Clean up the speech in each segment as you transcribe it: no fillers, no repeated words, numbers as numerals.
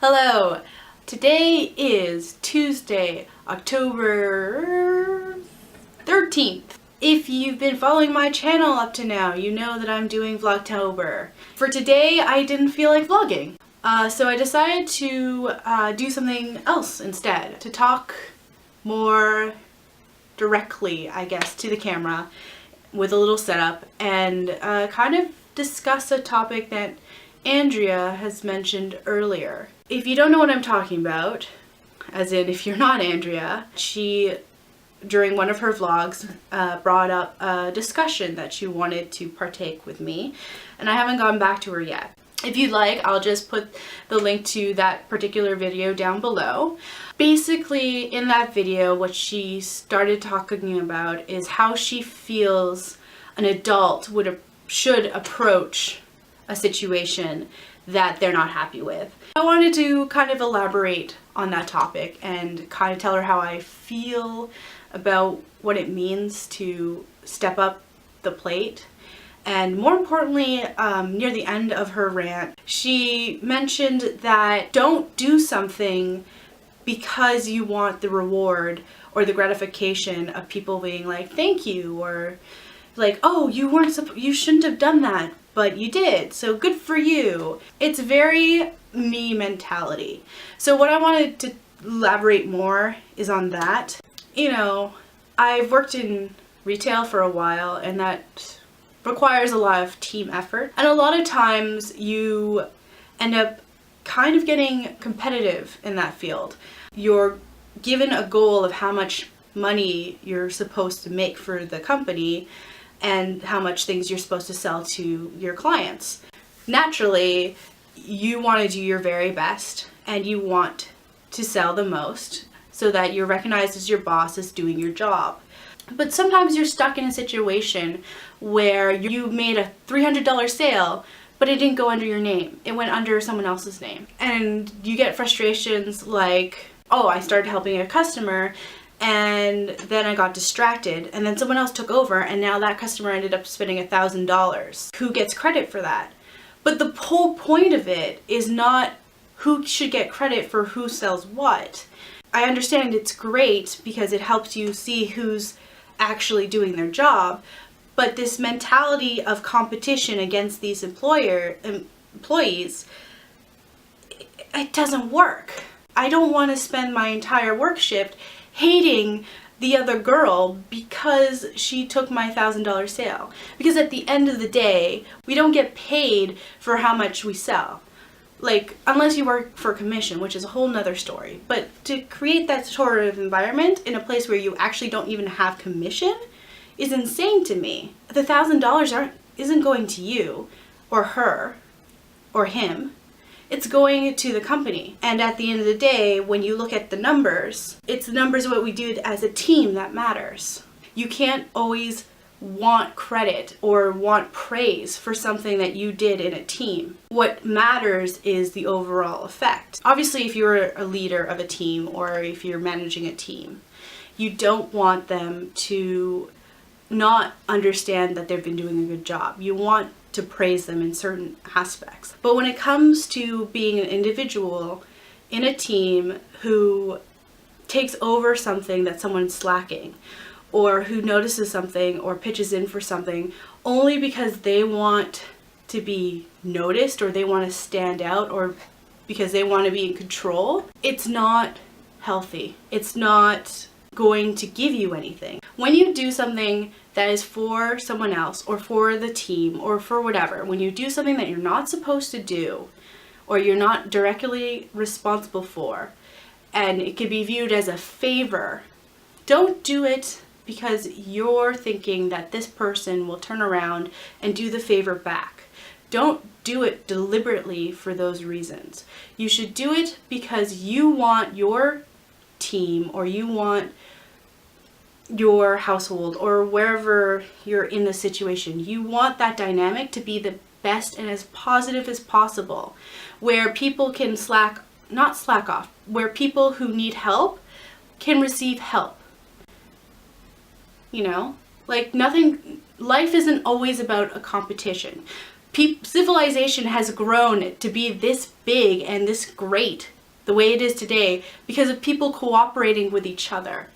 Hello! Today is Tuesday, October 13th. If you've been following my channel up to now, you know that I'm doing Vlogtober. For today, I didn't feel like vlogging. So I decided to do something else instead. To talk more directly, I guess, to the camera with a little setup and kind of discuss a topic that Andrea has mentioned earlier. If you don't know what I'm talking about, as in if you're not Andrea, she, during one of her vlogs, brought up a discussion that she wanted to partake with me, and I haven't gone back to her yet. If you'd like, I'll just put the link to that particular video down below. Basically, in that video, what she started talking about is how she feels an adult should approach a situation that they're not happy with. I wanted to kind of elaborate on that topic and kind of tell her how I feel about what it means to step up the plate. And more importantly, near the end of her rant, she mentioned that don't do something because you want the reward or the gratification of people being like, thank you, or like, oh, you shouldn't have done that, but you did, so good for you. It's very me mentality. So what I wanted to elaborate more is on that. You know, I've worked in retail for a while, and that requires a lot of team effort. And a lot of times you end up kind of getting competitive in that field. You're given a goal of how much money you're supposed to make for the company and how much things you're supposed to sell to your clients. Naturally, you want to do your very best and you want to sell the most so that you're recognized as your boss as doing your job. But sometimes you're stuck in a situation where you made a $300 sale, but it didn't go under your name. It went under someone else's name. And you get frustrations like, oh, I started helping a customer and then I got distracted and then someone else took over and now that customer ended up spending $1,000. Who gets credit for that? But the whole point of it is not who should get credit for who sells what. I understand it's great because it helps you see who's actually doing their job, but this mentality of competition against these employees, it doesn't work. I don't want to spend my entire work shift hating the other girl because she took my $1,000 sale. Because at the end of the day, we don't get paid for how much we sell. Like, unless you work for commission, which is a whole nother story. But to create that sort of environment in a place where you actually don't even have commission is insane to me. The $1,000 isn't going to you or her or him. It's going to the company. And at the end of the day, when you look at the numbers, it's the numbers of what we did as a team that matters. You can't always want credit or want praise for something that you did in a team. What matters is the overall effect. Obviously, if you're a leader of a team or if you're managing a team, you don't want them to not understand that they've been doing a good job. You want to praise them in certain aspects. But when it comes to being an individual in a team who takes over something that someone's slacking, or who notices something or pitches in for something only because they want to be noticed or they want to stand out or because they want to be in control, it's not healthy. It's not going to give you anything. When you do something that is for someone else or for the team or for whatever, when you do something that you're not supposed to do or you're not directly responsible for, and it could be viewed as a favor, don't do it because you're thinking that this person will turn around and do the favor back. Don't do it deliberately for those reasons. You should do it because you want your team or you want your household or wherever you're in the situation. You want that dynamic to be the best and as positive as possible, where people can not slack off, where people who need help can receive help. You know, like life isn't always about a competition. Civilization has grown to be this big and this great the way it is today because of people cooperating with each other.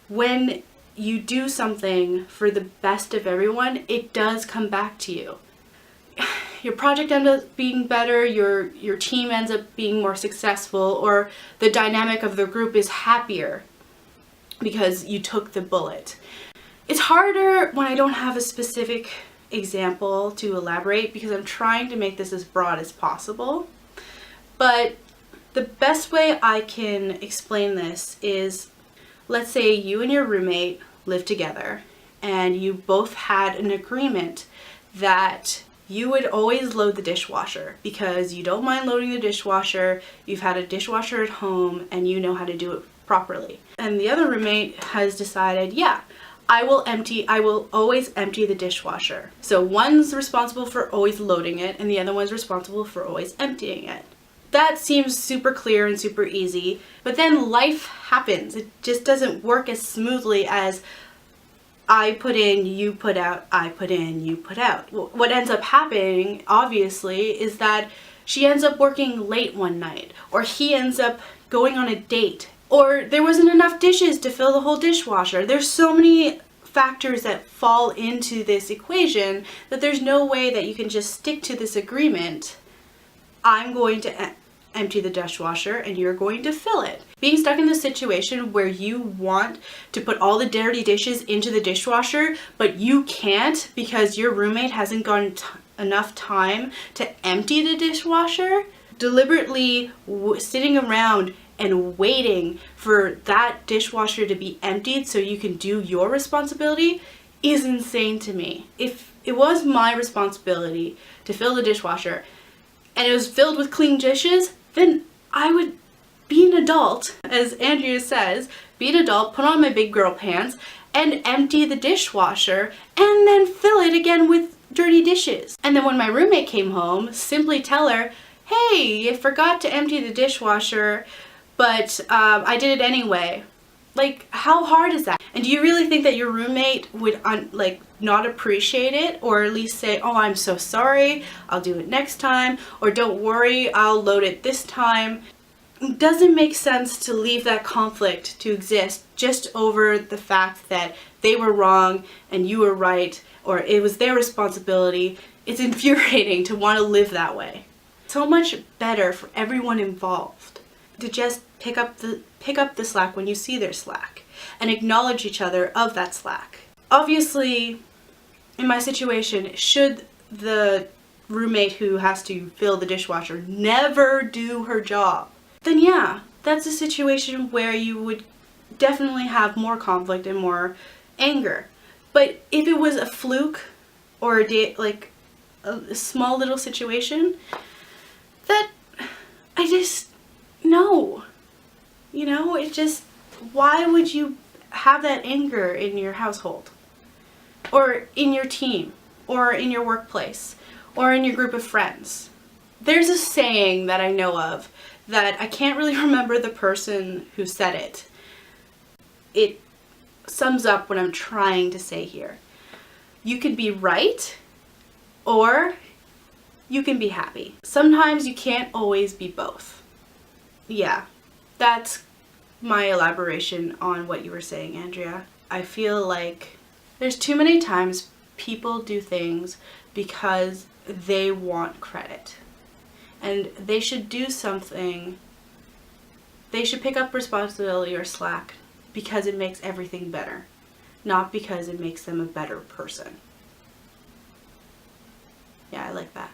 When you do something for the best of everyone, it does come back to you. Your project ends up being better, your team ends up being more successful, or the dynamic of the group is happier because you took the bullet. It's harder when I don't have a specific example to elaborate because I'm trying to make this as broad as possible. But the best way I can explain this is, let's say you and your roommate live together and you both had an agreement that you would always load the dishwasher because you don't mind loading the dishwasher, you've had a dishwasher at home, and you know how to do it properly. And the other roommate has decided, yeah, I will always empty the dishwasher. So one's responsible for always loading it, and the other one's responsible for always emptying it. That seems super clear and super easy, but then life happens. It just doesn't work as smoothly as I put in, you put out, I put in, you put out. What ends up happening, obviously, is that she ends up working late one night, or he ends up going on a date, or there wasn't enough dishes to fill the whole dishwasher. There's so many factors that fall into this equation that there's no way that you can just stick to this agreement. I'm going to empty the dishwasher and you're going to fill it. Being stuck in this situation where you want to put all the dirty dishes into the dishwasher, but you can't because your roommate hasn't gotten enough time to empty the dishwasher, deliberately sitting around and waiting for that dishwasher to be emptied so you can do your responsibility is insane to me. If it was my responsibility to fill the dishwasher and it was filled with clean dishes, then I would be an adult, as Andrea says, be an adult, put on my big girl pants, and empty the dishwasher, and then fill it again with dirty dishes. And then when my roommate came home, simply tell her, hey, you forgot to empty the dishwasher, but I did it anyway. Like, how hard is that? And do you really think that your roommate would not appreciate it, or at least say, oh, I'm so sorry, I'll do it next time, or don't worry, I'll load it this time? It doesn't make sense to leave that conflict to exist just over the fact that they were wrong and you were right, or it was their responsibility. It's infuriating to want to live that way. So much better for everyone involved to just pick up the slack when you see their slack and acknowledge each other of that slack. Obviously, in my situation, should the roommate who has to fill the dishwasher never do her job, then yeah, that's a situation where you would definitely have more conflict and more anger. But if it was a fluke or a small little situation, that I just, no. You know, it just, why would you have that anger in your household? Or in your team? Or in your workplace? Or in your group of friends? There's a saying that I know of that I can't really remember the person who said it. It sums up what I'm trying to say here. You can be right, or you can be happy. Sometimes you can't always be both. Yeah, that's my elaboration on what you were saying, Andrea. I feel like there's too many times people do things because they want credit. And they should do something, they should pick up responsibility or slack because it makes everything better, not because it makes them a better person. Yeah, I like that.